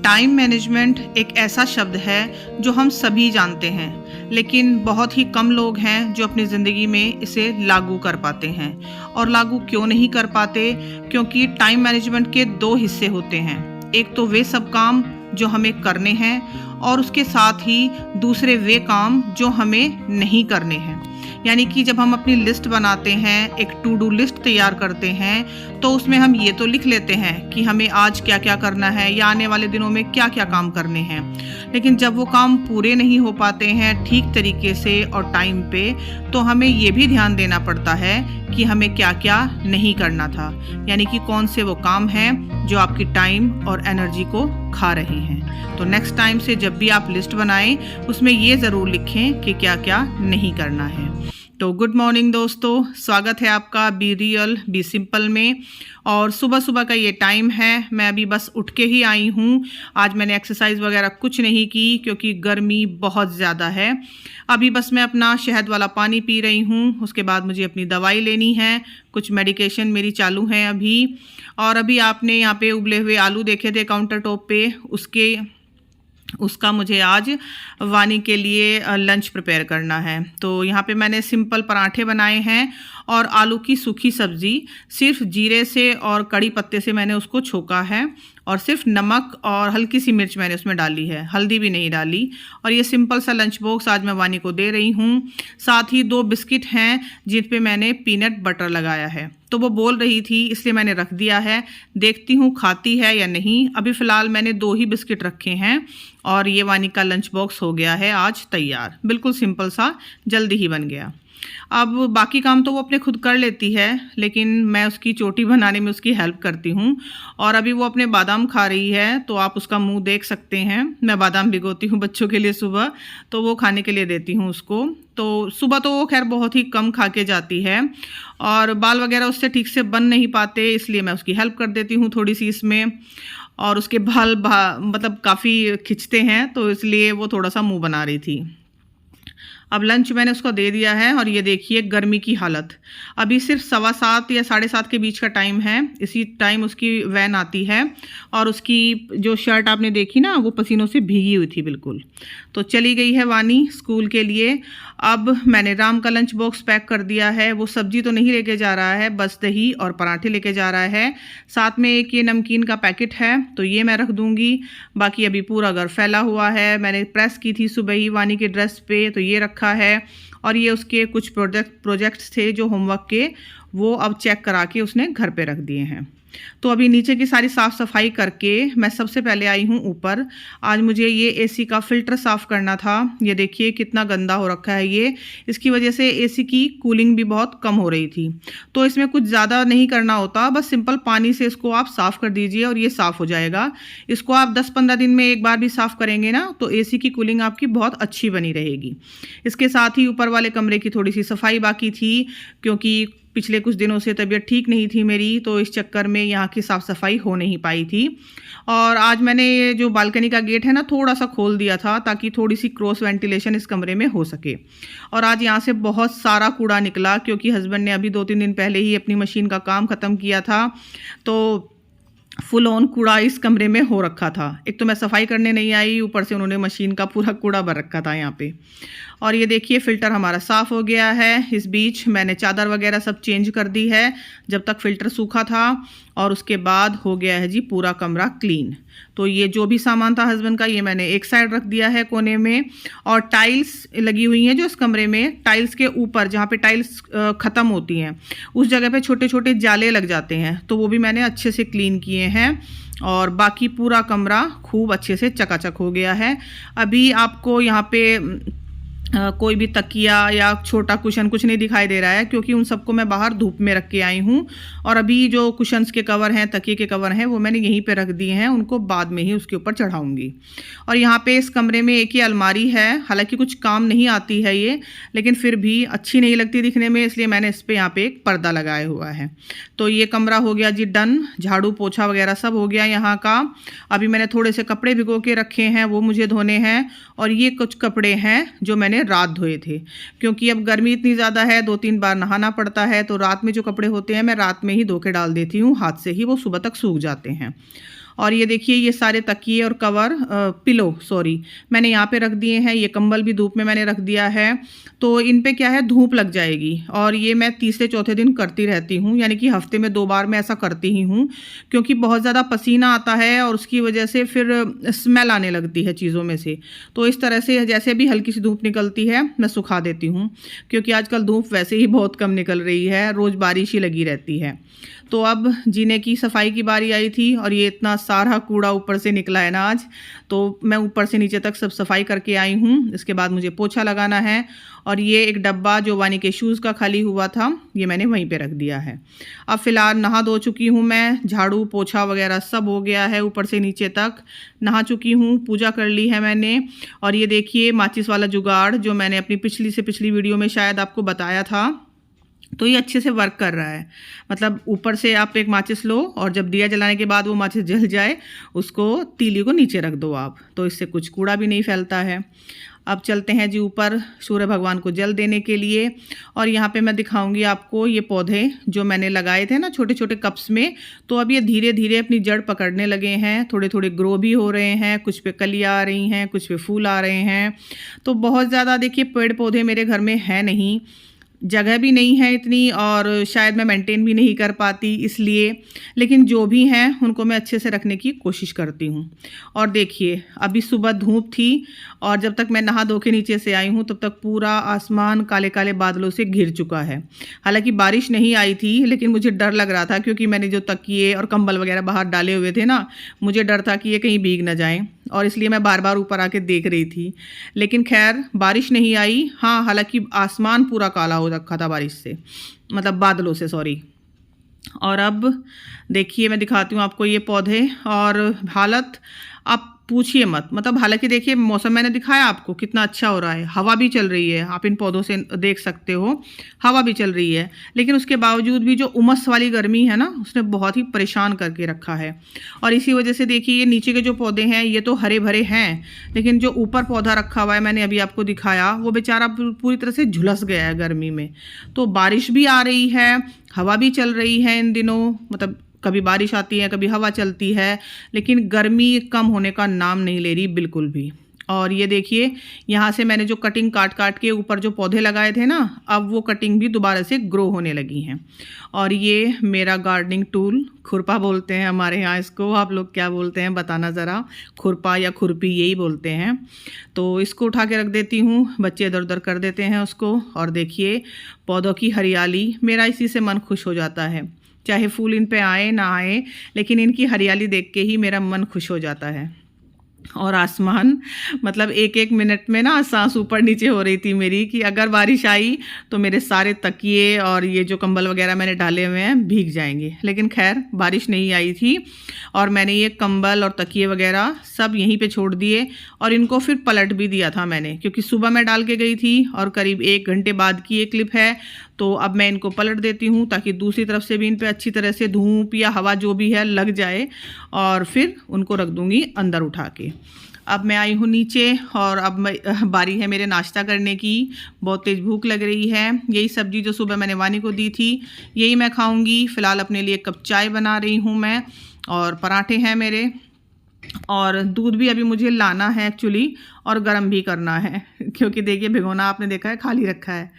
Time management एक ऐसा शब्द है जो हम सभी जानते हैं, लेकिन बहुत ही कम लोग हैं जो अपनी ज़िंदगी में इसे लागू कर पाते हैं। और लागू क्यों नहीं कर पाते? क्योंकि टाइम मैनेजमेंट के दो हिस्से होते हैं। एक तो वे सब काम जो हमें करने हैं और उसके साथ ही दूसरे वे काम जो हमें नहीं करने हैं। यानी कि जब हम अपनी लिस्ट बनाते हैं, एक टू डू लिस्ट तैयार करते हैं, तो उसमें हम ये तो लिख लेते हैं कि हमें आज क्या क्या करना है या आने वाले दिनों में क्या क्या काम करने हैं। लेकिन जब वो काम पूरे नहीं हो पाते हैं ठीक तरीके से और टाइम पे, तो हमें ये भी ध्यान देना पड़ता है कि हमें क्या क्या नहीं करना था। यानी कि कौन से वो काम हैं जो आपकी टाइम और एनर्जी को खा रहे हैं। तो नेक्स्ट टाइम से जब भी आप लिस्ट बनाएं, उसमें ये ज़रूर लिखें कि क्या क्या नहीं करना है। तो गुड मॉर्निंग दोस्तों, स्वागत है आपका बी रियल बी सिंपल में। और सुबह सुबह का ये टाइम है, मैं अभी बस उठ के ही आई हूँ। आज मैंने एक्सरसाइज वगैरह कुछ नहीं की क्योंकि गर्मी बहुत ज़्यादा है। अभी बस मैं अपना शहद वाला पानी पी रही हूँ, उसके बाद मुझे अपनी दवाई लेनी है। कुछ मेडिकेशन मेरी चालू हैं अभी। और अभी आपने यहाँ पे उबले हुए आलू देखे थे काउंटर टॉप पे, उसका मुझे आज वानी के लिए लंच प्रिपेयर करना है। तो यहाँ पे मैंने सिंपल पराठे बनाए हैं और आलू की सूखी सब्ज़ी सिर्फ जीरे से और कड़ी पत्ते से मैंने उसको छोका है, और सिर्फ नमक और हल्की सी मिर्च मैंने उसमें डाली है, हल्दी भी नहीं डाली। और ये सिंपल सा लंच बॉक्स आज मैं वानी को दे रही हूँ। साथ ही 2 बिस्किट हैं जिन पे मैंने पीनट बटर लगाया है। तो वो बोल रही थी इसलिए मैंने रख दिया है, देखती हूँ खाती है या नहीं। अभी फ़िलहाल मैंने 2 ही बिस्किट रखे हैं और ये वानी का लंच बॉक्स हो गया है आज तैयार। बिल्कुल सिंपल सा, जल्दी ही बन गया। अब बाकी काम तो वो अपने खुद कर लेती है, लेकिन मैं उसकी चोटी बनाने में उसकी हेल्प करती हूँ। और अभी वो अपने बादाम खा रही है, तो आप उसका मुंह देख सकते हैं। मैं बादाम भिगोती हूँ बच्चों के लिए सुबह, तो वो खाने के लिए देती हूँ उसको। तो सुबह तो वो खैर बहुत ही कम खा के जाती है और बाल वगैरह उससे ठीक से बन नहीं पाते, इसलिए मैं उसकी हेल्प कर देती हूँ थोड़ी सी इसमें। और उसके बाल मतलब काफ़ी खिंचते हैं, तो इसलिए वो थोड़ा सा मुँह बना रही थी। अब लंच मैंने उसको दे दिया है और ये देखिए गर्मी की हालत। अभी सिर्फ 7:15 या 7:30 के बीच का टाइम है। इसी टाइम उसकी वैन आती है और उसकी जो शर्ट आपने देखी ना, वो पसीनों से भीगी हुई थी बिल्कुल। तो चली गई है वानी स्कूल के लिए। अब मैंने राम का लंच बॉक्स पैक कर दिया है। वो सब्जी तो नहीं लेके जा रहा है, बस दही और पराठे लेके जा रहा है। साथ में एक ये नमकीन का पैकेट है, तो ये मैं रख दूंगी। बाकी अभी पूरा घर फैला हुआ है। मैंने प्रेस की थी सुबह ही वानी के ड्रेस पे, तो ये रखा है। और ये उसके कुछ प्रोजेक्ट्स थे जो होमवर्क के, वो अब चेक करा के उसने घर पे रख दिए हैं। तो अभी नीचे की सारी साफ़ सफाई करके मैं सबसे पहले आई हूँ ऊपर। आज मुझे ये एसी का फ़िल्टर साफ़ करना था। ये देखिए कितना गंदा हो रखा है ये। इसकी वजह से एसी की कूलिंग भी बहुत कम हो रही थी। तो इसमें कुछ ज़्यादा नहीं करना होता, बस सिंपल पानी से इसको आप साफ़ कर दीजिए और ये साफ़ हो जाएगा। इसको आप 10-15 दिन में एक बार भी साफ़ करेंगे ना, तो एसी की कूलिंग आपकी बहुत अच्छी बनी रहेगी। इसके साथ ही ऊपर वाले कमरे की थोड़ी सी सफाई बाकी थी, क्योंकि पिछले कुछ दिनों से तबीयत ठीक नहीं थी मेरी, तो इस चक्कर में यहाँ की साफ़ सफाई हो नहीं पाई थी। और आज मैंने ये जो बालकनी का गेट है ना, थोड़ा सा खोल दिया था ताकि थोड़ी सी क्रॉस वेंटिलेशन इस कमरे में हो सके। और आज यहाँ से बहुत सारा कूड़ा निकला, क्योंकि हस्बैंड ने अभी 2-3 दिन पहले ही अपनी मशीन का काम ख़त्म किया था। तो फुल ऑन कूड़ा इस कमरे में हो रखा था। एक तो मैं सफाई करने नहीं आई, ऊपर से उन्होंने मशीन का पूरा कूड़ा भर रखा था यहाँ पे। और ये देखिए फ़िल्टर हमारा साफ़ हो गया है। इस बीच मैंने चादर वगैरह सब चेंज कर दी है जब तक फ़िल्टर सूखा था। और उसके बाद हो गया है जी पूरा कमरा क्लीन। तो ये जो भी सामान था हस्बैंड का, ये मैंने एक साइड रख दिया है कोने में। और टाइल्स लगी हुई हैं जो इस कमरे में, टाइल्स के ऊपर जहाँ पे टाइल्स ख़त्म होती हैं, उस जगह पे छोटे छोटे जाले लग जाते हैं, तो वो भी मैंने अच्छे से क्लीन किए हैं। और बाकी पूरा कमरा खूब अच्छे से चकाचक हो गया है। अभी आपको यहाँ पे कोई भी तकिया या छोटा कुशन कुछ नहीं दिखाई दे रहा है, क्योंकि उन सबको मैं बाहर धूप में रख के आई हूँ। और अभी जो कुशन्स के कवर हैं, तकिए के कवर हैं, वो मैंने यहीं पे रख दिए हैं, उनको बाद में ही उसके ऊपर चढ़ाऊँगी। और यहाँ पे इस कमरे में एक ही अलमारी है, हालांकि कुछ काम नहीं आती है ये, लेकिन फिर भी अच्छी नहीं लगती दिखने में, इसलिए मैंने इस पर यहाँ पे एक पर्दा लगाया हुआ है। तो ये कमरा हो गया जी डन। झाड़ू पोछा वगैरह सब हो गया यहाँ का। अभी मैंने थोड़े से कपड़े भिगो के रखे हैं, वो मुझे धोने हैं। और ये कुछ कपड़े हैं जो मैंने रात धोए थे, क्योंकि अब गर्मी इतनी ज़्यादा है, 2-3 बार नहाना पड़ता है, तो रात में जो कपड़े होते हैं मैं रात में ही धो के डाल देती हूँ हाथ से ही, वो सुबह तक सूख जाते हैं। और ये देखिए ये सारे तकिए और कवर पिलो सॉरी मैंने यहाँ पे रख दिए हैं। ये कंबल भी धूप में मैंने रख दिया है, तो इन पे क्या है धूप लग जाएगी। और ये मैं तीसरे चौथे दिन करती रहती हूँ, यानी कि हफ्ते में 2 बार मैं ऐसा करती ही हूँ, क्योंकि बहुत ज़्यादा पसीना आता है और उसकी वजह से फिर स्मेल आने लगती है चीज़ों में से। तो इस तरह से जैसे भी हल्की सी धूप निकलती है मैं सुखा देती हूँ, क्योंकि आजकल धूप वैसे ही बहुत कम निकल रही है, रोज़ बारिश ही लगी रहती है। तो अब जीने की सफाई की बारी आई थी और ये इतना सारा कूड़ा ऊपर से निकला है ना आज, तो मैं ऊपर से नीचे तक सब सफाई करके आई हूँ। इसके बाद मुझे पोछा लगाना है और ये एक डब्बा जो वानी के शूज़ का खाली हुआ था ये मैंने वहीं पे रख दिया है। अब फ़िलहाल नहा धो चुकी हूँ मैं, झाड़ू पोछा वगैरह सब हो गया है, ऊपर से नीचे तक नहा चुकी हूँ, पूजा कर ली है मैंने। और ये देखिए माचिस वाला जुगाड़ जो मैंने अपनी पिछली से पिछली वीडियो में शायद आपको बताया था, तो ये अच्छे से वर्क कर रहा है। मतलब ऊपर से आप एक माचिस लो और जब दिया जलाने के बाद वो माचिस जल जाए उसको तीली को नीचे रख दो आप, तो इससे कुछ कूड़ा भी नहीं फैलता है। अब चलते हैं जी ऊपर सूर्य भगवान को जल देने के लिए। और यहाँ पे मैं दिखाऊंगी आपको ये पौधे जो मैंने लगाए थे ना छोटे छोटे कप्स में, तो अब ये धीरे धीरे अपनी जड़ पकड़ने लगे हैं, थोड़े थोड़े ग्रो भी हो रहे हैं, कुछ पे कलियाँ आ रही हैं, कुछ पे फूल आ रहे हैं। तो बहुत ज़्यादा देखिए पेड़ पौधे मेरे घर में है नहीं, जगह भी नहीं है इतनी और शायद मैं मेंटेन भी नहीं कर पाती इसलिए, लेकिन जो भी हैं उनको मैं अच्छे से रखने की कोशिश करती हूँ। और देखिए अभी सुबह धूप थी और जब तक मैं नहा धो के नीचे से आई हूँ तब तक पूरा आसमान काले काले बादलों से घिर चुका है। हालांकि बारिश नहीं आई थी लेकिन मुझे डर लग रहा था, क्योंकि मैंने जो तकिए और कंबल वगैरह बाहर डाले हुए थे ना, मुझे डर था कि ये कहीं भीग ना जाएं, और इसलिए मैं बार बार ऊपर आके देख रही थी। लेकिन खैर बारिश नहीं आई। हाँ, हालांकि आसमान पूरा काला हो रखा था बारिश से, मतलब बादलों से सॉरी। और अब देखिए मैं दिखाती हूँ आपको ये पौधे और हालत आप पूछिए मत। मतलब हालांकि देखिए मौसम मैंने दिखाया आपको कितना अच्छा हो रहा है, हवा भी चल रही है, आप इन पौधों से देख सकते हो हवा भी चल रही है, लेकिन उसके बावजूद भी जो उमस वाली गर्मी है ना उसने बहुत ही परेशान करके रखा है। और इसी वजह से देखिए ये नीचे के जो पौधे हैं ये तो हरे भरे हैं, लेकिन जो ऊपर पौधा रखा हुआ है मैंने अभी आपको दिखाया वो बेचारा पूरी तरह से झुलस गया है गर्मी में। तो बारिश भी आ रही है, हवा भी चल रही है इन दिनों, मतलब कभी बारिश आती है कभी हवा चलती है, लेकिन गर्मी कम होने का नाम नहीं ले रही बिल्कुल भी। और ये देखिए यहाँ से मैंने जो कटिंग काट काट के ऊपर जो पौधे लगाए थे ना, अब वो कटिंग भी दोबारा से ग्रो होने लगी हैं। और ये मेरा गार्डनिंग टूल, खुरपा बोलते हैं हमारे यहाँ इसको, आप लोग क्या बोलते हैं बताना ज़रा, खुरपा या खुरपी यही बोलते हैं। तो इसको उठा के रख देती हूँ, बच्चे इधर उधर कर देते हैं उसको। और देखिए पौधों की हरियाली, मेरा इसी से मन खुश हो जाता है, चाहे फूल इन पे आए ना आए, लेकिन इनकी हरियाली देख के ही मेरा मन खुश हो जाता है। और आसमान, मतलब एक एक मिनट में ना सांस ऊपर नीचे हो रही थी मेरी, कि अगर बारिश आई तो मेरे सारे तकिए और ये जो कंबल वगैरह मैंने डाले हुए हैं भीग जाएंगे। लेकिन खैर बारिश नहीं आई थी और मैंने ये कंबल और तकिए वगैरह सब यहीं पे छोड़ दिए और इनको फिर पलट भी दिया था मैंने, क्योंकि सुबह मैं डाल के गई थी और करीब 1 घंटे बाद की ये क्लिप है। तो अब मैं इनको पलट देती हूँ ताकि दूसरी तरफ से भी इन पे अच्छी तरह से धूप या हवा जो भी है लग जाए, और फिर उनको रख दूँगी अंदर उठा के। अब मैं आई हूँ नीचे और अब बारी है मेरे नाश्ता करने की। बहुत तेज़ भूख लग रही है। यही सब्ज़ी जो सुबह मैंने वानी को दी थी यही मैं खाऊंगी। फ़िलहाल अपने लिए 1 कप चाय बना रही हूँ मैं, और पराठे हैं मेरे, और दूध भी अभी मुझे लाना है एक्चुअली, और गर्म भी करना है क्योंकि देखिए भिगोना आपने देखा है खाली रखा है।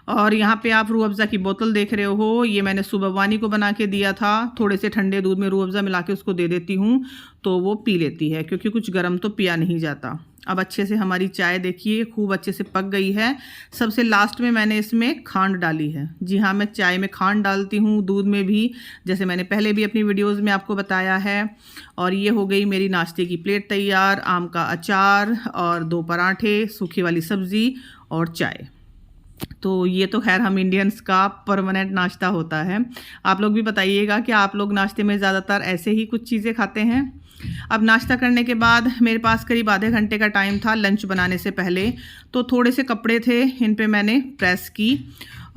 और यहाँ पे आप रूह अफ़ज़ा की बोतल देख रहे हो, ये मैंने सुबह वानी को बना के दिया था। थोड़े से ठंडे दूध में रूह अफ़ज़ा मिला के उसको दे देती हूँ तो वो पी लेती है, क्योंकि कुछ गर्म तो पिया नहीं जाता। अब अच्छे से हमारी चाय देखिए खूब अच्छे से पक गई है। सबसे लास्ट में मैंने इसमें खांड डाली है। जी हाँ, मैं चाय में खांड डालती हूँ, दूध में भी, जैसे मैंने पहले भी अपनी वीडियोस में आपको बताया है। और ये हो गई मेरी नाश्ते की प्लेट तैयार, आम का अचार और 2 पराठे, सूखी वाली सब्ज़ी और चाय। तो ये तो खैर हम इंडियंस का परमानेंट नाश्ता होता है। आप लोग भी बताइएगा कि आप लोग नाश्ते में ज़्यादातर ऐसे ही कुछ चीज़ें खाते हैं। अब नाश्ता करने के बाद मेरे पास करीब आधे घंटे का टाइम था लंच बनाने से पहले, तो थोड़े से कपड़े थे, इन पे मैंने प्रेस की।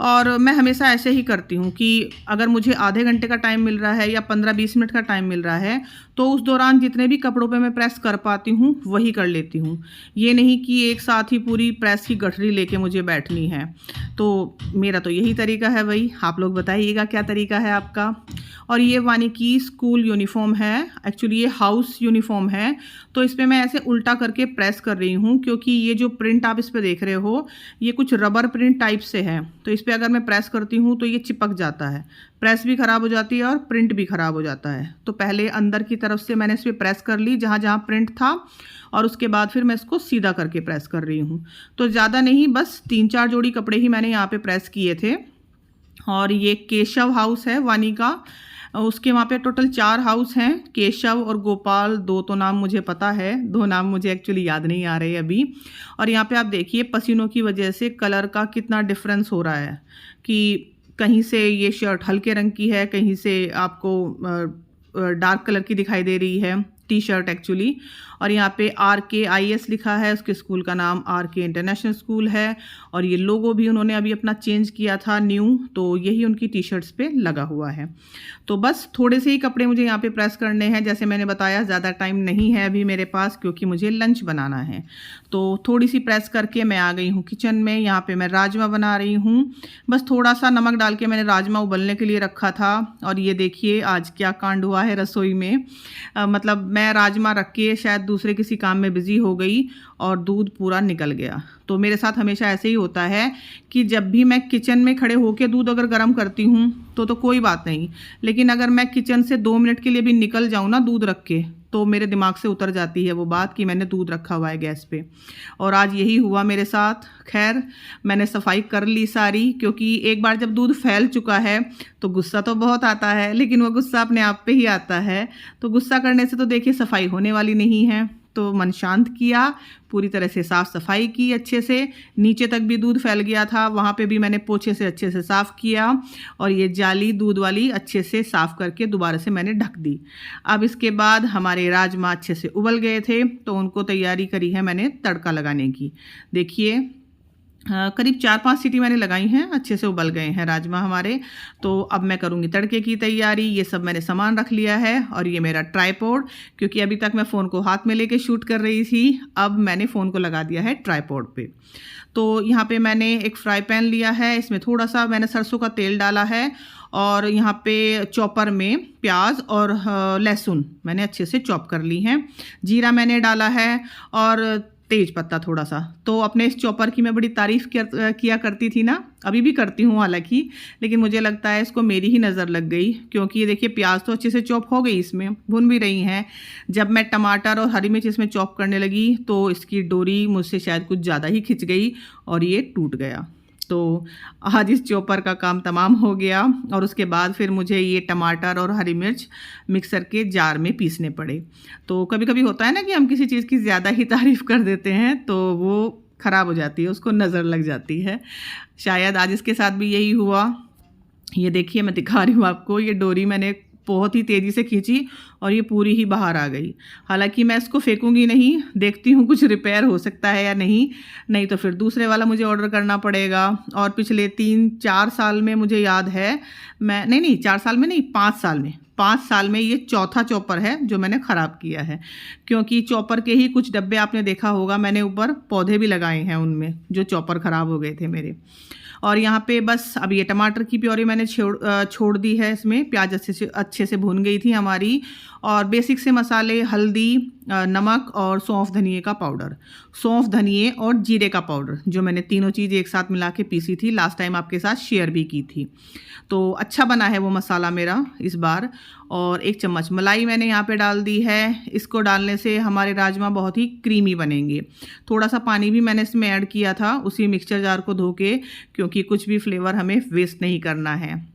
और मैं हमेशा ऐसे ही करती हूँ कि अगर मुझे आधे घंटे का टाइम मिल रहा है या 15-20 मिनट का टाइम मिल रहा है तो उस दौरान जितने भी कपड़ों पे मैं प्रेस कर पाती हूँ वही कर लेती हूँ। ये नहीं कि एक साथ ही पूरी प्रेस की गठरी लेके मुझे बैठनी है। तो मेरा तो यही तरीका है भाई, आप लोग बताइएगा क्या तरीका है आपका। और ये वानी की स्कूल यूनिफॉर्म है, एक्चुअली ये हाउस यूनिफॉर्म है। तो इस पर मैं ऐसे उल्टा करके प्रेस कर रही हूँ, क्योंकि ये जो प्रिंट आप इस पर देख रहे हो ये कुछ रबर प्रिंट टाइप से है। तो इस पर अगर मैं प्रेस करती हूँ तो ये चिपक जाता है, प्रेस भी ख़राब हो जाती है और प्रिंट भी ख़राब हो जाता है। तो पहले अंदर की तरफ से मैंने इस पर प्रेस कर ली जहाँ जहाँ प्रिंट था, और उसके बाद फिर मैं इसको सीधा करके प्रेस कर रही हूँ। तो ज़्यादा नहीं, बस 3-4 जोड़ी कपड़े ही मैंने यहाँ पे प्रेस किए थे। और ये केशव हाउस है वानी का, उसके वहाँ पे टोटल 4 हाउस हैं, केशव और गोपाल। 2 तो नाम मुझे पता है, 2 नाम मुझे एक्चुअली याद नहीं आ रहे अभी। और यहाँ पे आप देखिए पसीनों की वजह से कलर का कितना डिफरेंस हो रहा है, कि कहीं से ये शर्ट हल्के रंग की है, कहीं से आपको डार्क कलर की दिखाई दे रही है टी शर्ट एक्चुअली। और यहाँ पे RKIS लिखा है, उसके स्कूल का नाम RK इंटरनेशनल स्कूल है। और ये लोगो भी उन्होंने अभी अपना चेंज किया था न्यू, तो यही उनकी टी शर्ट्स पे लगा हुआ है। तो बस थोड़े से ही कपड़े मुझे यहाँ पे प्रेस करने हैं, जैसे मैंने बताया ज़्यादा टाइम नहीं है अभी मेरे पास, क्योंकि मुझे लंच बनाना है। तो थोड़ी सी प्रेस करके मैं आ गई हूँ किचन में। यहाँ पे मैं राजमा बना रही हूँ, बस थोड़ा सा नमक डाल के मैंने राजमा उबलने के लिए रखा था। और ये देखिए आज क्या कांड हुआ है रसोई में। मतलब मैं राजमा रख के शायद दूसरे किसी काम में बिज़ी हो गई और दूध पूरा निकल गया। तो मेरे साथ हमेशा ऐसे ही होता है कि जब भी मैं किचन में खड़े होकर दूध अगर गर्म करती हूँ तो कोई बात नहीं, लेकिन अगर मैं किचन से 2 मिनट के लिए भी निकल जाऊँ ना दूध रख के, तो मेरे दिमाग से उतर जाती है वो बात कि मैंने दूध रखा हुआ है गैस पे। और आज यही हुआ मेरे साथ। खैर मैंने सफाई कर ली सारी, क्योंकि एक बार जब दूध फैल चुका है तो गुस्सा तो बहुत आता है, लेकिन वो गुस्सा अपने आप पे ही आता है। तो गुस्सा करने से तो देखिए सफाई होने वाली नहीं है। तो मन शांत किया, पूरी तरह से साफ़ सफाई की अच्छे से। नीचे तक भी दूध फैल गया था, वहाँ पे भी मैंने पोछे से अच्छे से साफ़ किया। और ये जाली दूध वाली अच्छे से साफ़ करके दोबारा से मैंने ढक दी। अब इसके बाद हमारे राजमा अच्छे से उबल गए थे, तो उनको तैयारी करी है मैंने तड़का लगाने की। देखिए करीब 4-5 सीटी मैंने लगाई हैं, अच्छे से उबल गए हैं राजमा हमारे। तो अब मैं करूँगी तड़के की तैयारी। ये सब मैंने सामान रख लिया है, और ये मेरा ट्राइपॉड, क्योंकि अभी तक मैं फ़ोन को हाथ में लेके शूट कर रही थी, अब मैंने फ़ोन को लगा दिया है ट्राइपॉड पे। तो यहाँ पे मैंने एक फ्राई पैन लिया है, इसमें थोड़ा सा मैंने सरसों का तेल डाला है। और यहाँ पे चॉपर में प्याज और लहसुन मैंने अच्छे से चॉप कर ली हैं। जीरा मैंने डाला है और तेज पत्ता थोड़ा सा। तो अपने इस चॉपर की मैं बड़ी तारीफ़ किया करती थी ना, अभी भी करती हूँ हालांकि, लेकिन मुझे लगता है इसको मेरी ही नज़र लग गई, क्योंकि ये देखिए प्याज तो अच्छे से चॉप हो गई, इसमें भुन भी रही हैं। जब मैं टमाटर और हरी मिर्च इसमें चॉप करने लगी तो इसकी डोरी मुझसे शायद कुछ ज़्यादा ही खिंच गई और ये टूट गया। तो आज इस चॉपर का काम तमाम हो गया, और उसके बाद फिर मुझे ये टमाटर और हरी मिर्च मिक्सर के जार में पीसने पड़े। तो कभी कभी होता है ना कि हम किसी चीज़ की ज़्यादा ही तारीफ़ कर देते हैं तो वो ख़राब हो जाती है, उसको नज़र लग जाती है। शायद आज इसके साथ भी यही हुआ। ये देखिए मैं दिखा रही हूँ आपको, ये डोरी मैंने बहुत ही तेज़ी से खींची और ये पूरी ही बाहर आ गई। हालांकि मैं इसको फेंकूंगी नहीं, देखती हूँ कुछ रिपेयर हो सकता है या नहीं तो फिर दूसरे वाला मुझे ऑर्डर करना पड़ेगा। और पिछले 3-4 साल में मुझे याद है, मैं नहीं 4 साल में नहीं, 5 साल में ये चौथा चॉपर है जो मैंने ख़राब किया है। क्योंकि चॉपर के ही कुछ डब्बे आपने देखा होगा, मैंने ऊपर पौधे भी लगाए हैं उनमें, जो चॉपर ख़राब हो गए थे मेरे। और यहाँ पे बस अब ये टमाटर की प्योरी मैंने छोड़ दी है, इसमें प्याज अच्छे से भून गई थी हमारी। और बेसिक से मसाले हल्दी, नमक और सौंफ धनिए का पाउडर, सौंफ धनिए और जीरे का पाउडर, जो मैंने तीनों चीज़ एक साथ मिला के पीसी थी, लास्ट टाइम आपके साथ शेयर भी की थी। तो अच्छा बना है वो मसाला मेरा इस बार। और 1 चम्मच मलाई मैंने यहाँ पे डाल दी है। इसको डालने से हमारे राजमा बहुत ही क्रीमी बनेंगे। थोड़ा सा पानी भी मैंने इसमें ऐड किया था उसी मिक्सचर जार को धो के, क्योंकि कुछ भी फ्लेवर हमें वेस्ट नहीं करना है।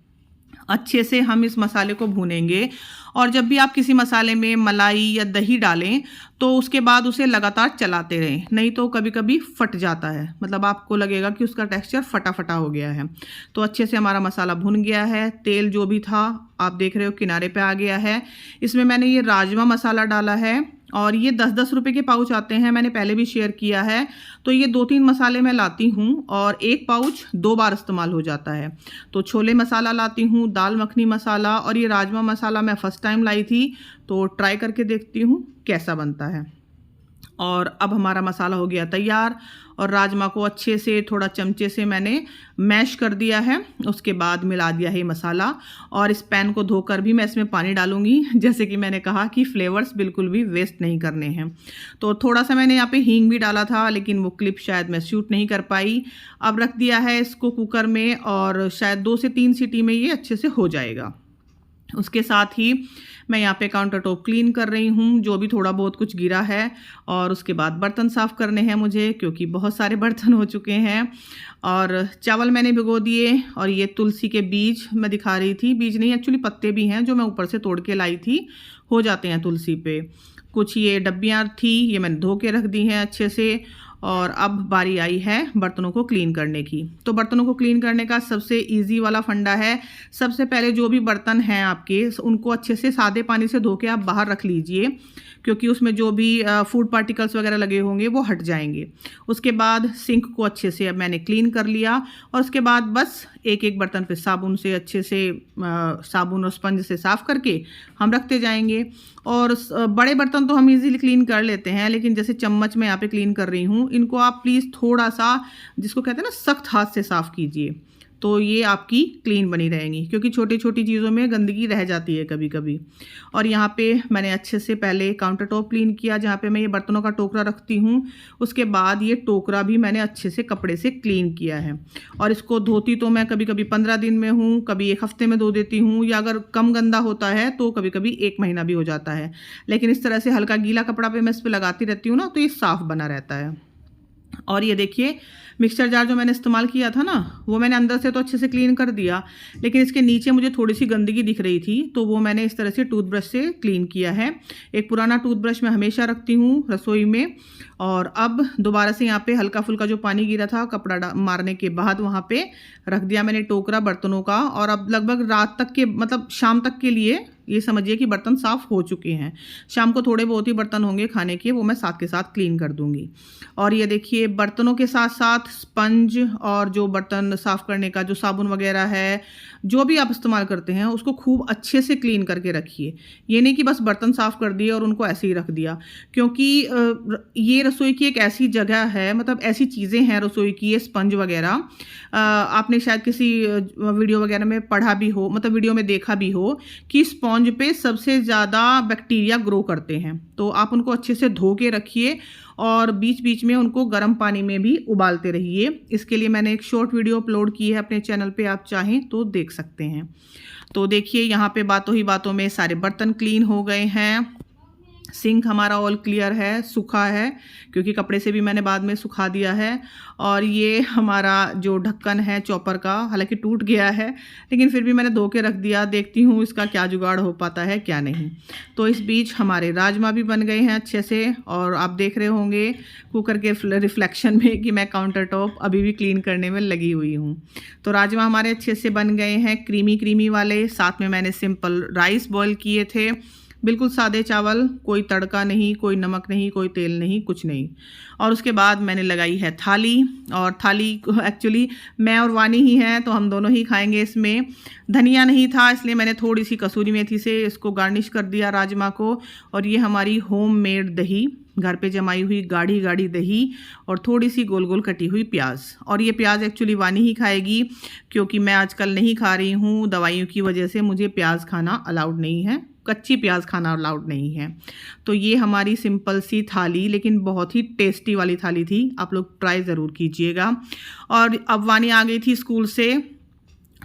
अच्छे से हम इस मसाले को भूनेंगे। और जब भी आप किसी मसाले में मलाई या दही डालें तो उसके बाद उसे लगातार चलाते रहें, नहीं तो कभी कभी फट जाता है, मतलब आपको लगेगा कि उसका टेक्सचर फटा फटा हो गया है। तो अच्छे से हमारा मसाला भुन गया है, तेल जो भी था आप देख रहे हो किनारे पे आ गया है। इसमें मैंने ये राजमा मसाला डाला है, और ये 10-10 रुपये के पाउच आते हैं, मैंने पहले भी शेयर किया है। तो ये 2-3 मसाले मैं लाती हूँ और 1 पाउच 2 बार इस्तेमाल हो जाता है। तो छोले मसाला लाती हूँ, दाल मखनी मसाला, और ये राजमा मसाला मैं फ़र्स्ट टाइम लाई थी, तो ट्राई करके देखती हूँ कैसा बनता है। और अब हमारा मसाला हो गया तैयार और राजमा को अच्छे से थोड़ा चमचे से मैंने मैश कर दिया है। उसके बाद मिला दिया है मसाला और इस पैन को धोकर भी मैं इसमें पानी डालूंगी। जैसे कि मैंने कहा कि फ्लेवर्स बिल्कुल भी वेस्ट नहीं करने हैं। तो थोड़ा सा मैंने यहाँ पे हींग भी डाला था, लेकिन वो क्लिप शायद मैं शूट नहीं कर पाई। अब रख दिया है इसको कुकर में और शायद 2 से 3 सीटी में ये अच्छे से हो जाएगा। उसके साथ ही मैं यहाँ पे काउंटर टॉप क्लीन कर रही हूँ, जो भी थोड़ा बहुत कुछ गिरा है। और उसके बाद बर्तन साफ़ करने हैं मुझे, क्योंकि बहुत सारे बर्तन हो चुके हैं। और चावल मैंने भिगो दिए और ये तुलसी के बीज मैं दिखा रही थी, बीज नहीं एक्चुअली पत्ते भी हैं जो मैं ऊपर से तोड़ के लाई थी, हो जाते हैं तुलसी पे। कुछ ये डब्बियाँ थी, ये मैंने धो के रख दी हैं अच्छे से। और अब बारी आई है बर्तनों को क्लीन करने की। तो बर्तनों को क्लीन करने का सबसे इजी वाला फंडा है, सबसे पहले जो भी बर्तन हैं आपके उनको अच्छे से सादे पानी से धो के आप बाहर रख लीजिए, क्योंकि उसमें जो भी फूड पार्टिकल्स वगैरह लगे होंगे वो हट जाएंगे। उसके बाद सिंक को अच्छे से अब मैंने क्लीन कर लिया और उसके बाद बस एक एक बर्तन पे साबुन से अच्छे से साबुन और स्पंज से साफ़ करके हम रखते जाएंगे। और बड़े बर्तन तो हम इजीली क्लीन कर लेते हैं, लेकिन जैसे चम्मच मैं यहाँ पे क्लीन कर रही हूँ, इनको आप प्लीज़ थोड़ा सा, जिसको कहते हैं ना, सख्त हाथ से साफ़ कीजिए, तो ये आपकी क्लीन बनी रहेंगी, क्योंकि छोटी छोटी चीज़ों में गंदगी रह जाती है कभी कभी। और यहाँ पे मैंने अच्छे से पहले काउंटर टॉप क्लीन किया, जहाँ पे मैं ये बर्तनों का टोकरा रखती हूँ। उसके बाद ये टोकरा भी मैंने अच्छे से कपड़े से क्लीन किया है। और इसको धोती तो मैं कभी कभी 15 दिन में हूँ, कभी 1 हफ्ते में धो देती हूँ, या अगर कम गंदा होता है तो कभी कभी 1 महीना भी हो जाता है। लेकिन इस तरह से हल्का गीला कपड़ा पे मैं इस पर लगाती रहती हूँ ना, तो ये साफ़ बना रहता है। और ये देखिए मिक्सचर जार जो मैंने इस्तेमाल किया था ना, वो मैंने अंदर से तो अच्छे से क्लीन कर दिया, लेकिन इसके नीचे मुझे थोड़ी सी गंदगी दिख रही थी, तो वो मैंने इस तरह से टूथब्रश से क्लीन किया है। एक पुराना टूथब्रश मैं हमेशा रखती हूँ रसोई में। और अब दोबारा से यहाँ पे हल्का फुल्का जो पानी गिरा था कपड़ा मारने के बाद, वहाँ पे रख दिया मैंने टोकरा बर्तनों का। और अब लगभग रात तक के, मतलब शाम तक के लिए ये समझिए कि बर्तन साफ़ हो चुके हैं। शाम को थोड़े बहुत ही बर्तन होंगे खाने के, वो मैं साथ के साथ क्लीन कर दूंगी। और ये देखिए बर्तनों के साथ साथ स्पंज और जो बर्तन साफ़ करने का जो साबुन वगैरह है, जो भी आप इस्तेमाल करते हैं, उसको खूब अच्छे से क्लीन करके रखिए। ये नहीं कि बस बर्तन साफ़ कर दिए और उनको ऐसे ही रख दिया, क्योंकि ये रसोई की एक ऐसी जगह है, मतलब ऐसी चीज़ें हैं रसोई की, ये स्पंज वगैरह, आपने शायद किसी वीडियो वगैरह में पढ़ा भी हो, मतलब वीडियो में देखा भी हो कि स्पॉन्ज पे सबसे ज़्यादा बैक्टीरिया ग्रो करते हैं। तो आप उनको अच्छे से धो के रखिए और बीच बीच में उनको गर्म पानी में भी उबालते रहिए। इसके लिए मैंने एक शॉर्ट वीडियो अपलोड की है अपने चैनल पे, आप चाहें तो देख सकते हैं। तो देखिए यहाँ पे बातों ही बातों में सारे बर्तन क्लीन हो गए हैं। सिंक हमारा ऑल क्लियर है, सूखा है, क्योंकि कपड़े से भी मैंने बाद में सुखा दिया है। और ये हमारा जो ढक्कन है चॉपर का, हालांकि टूट गया है, लेकिन फिर भी मैंने धो के रख दिया। देखती हूँ इसका क्या जुगाड़ हो पाता है क्या नहीं। तो इस बीच हमारे राजमा भी बन गए हैं अच्छे से, और आप देख रहे होंगे कुकर के रिफ्लेक्शन में कि मैं काउंटर टॉप अभी भी क्लीन करने में लगी हुई हूँ। तो राजमा हमारे अच्छे से बन गए हैं, क्रीमी क्रीमी वाले। साथ में मैंने सिंपल राइस बॉईल किए थे, बिल्कुल सादे चावल, कोई तड़का नहीं, कोई नमक नहीं, कोई तेल नहीं, कुछ नहीं। और उसके बाद मैंने लगाई है थाली, और थाली एक्चुअली मैं और वानी ही हैं, तो हम दोनों ही खाएंगे। इसमें धनिया नहीं था, इसलिए मैंने थोड़ी सी कसूरी मेथी से इसको गार्निश कर दिया राजमा को। और ये हमारी होममेड दही, घर पे जमाई हुई गाढ़ी गाढ़ी दही, और थोड़ी सी गोल गोल कटी हुई प्याज। और ये प्याज एक्चुअली वानी ही खाएगी, क्योंकि मैं आजकल नहीं खा रही हूँ दवाइयों की वजह से, मुझे प्याज खाना अलाउड नहीं है, कच्ची प्याज खाना अलाउड नहीं है। तो ये हमारी सिंपल सी थाली, लेकिन बहुत ही टेस्टी वाली थाली थी, आप लोग ट्राई ज़रूर कीजिएगा। और अब वानी आ गई थी स्कूल से,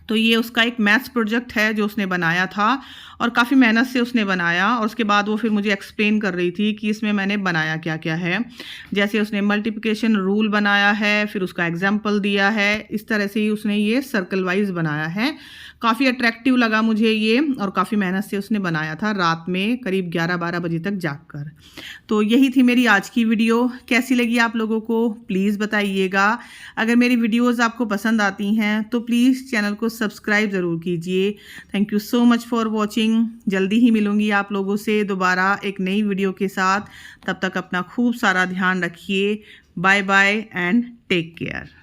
तो ये उसका एक मैथ्स प्रोजेक्ट है जो उसने बनाया था, और काफ़ी मेहनत से उसने बनाया। और उसके बाद वो फिर मुझे एक्सप्लेन कर रही थी कि इसमें मैंने बनाया क्या क्या है। जैसे उसने मल्टीप्लिकेशन रूल बनाया है, फिर उसका एग्जाम्पल दिया है, इस तरह से ही उसने ये सर्कल वाइज बनाया है। काफ़ी अट्रैक्टिव लगा मुझे ये, और काफ़ी मेहनत से उसने बनाया था, रात में करीब 11-12 बजे तक जागकर। तो यही थी मेरी आज की वीडियो। कैसी लगी आप लोगों को प्लीज़ बताइएगा। अगर मेरी वीडियोज़ आपको पसंद आती हैं तो प्लीज़ चैनल को सब्सक्राइब ज़रूर कीजिए। Thank you so much for watching. जल्दी ही मिलूंगी आप लोगों से दोबारा एक नई वीडियो के साथ। तब तक अपना खूब सारा ध्यान रखिए। Bye bye and take care.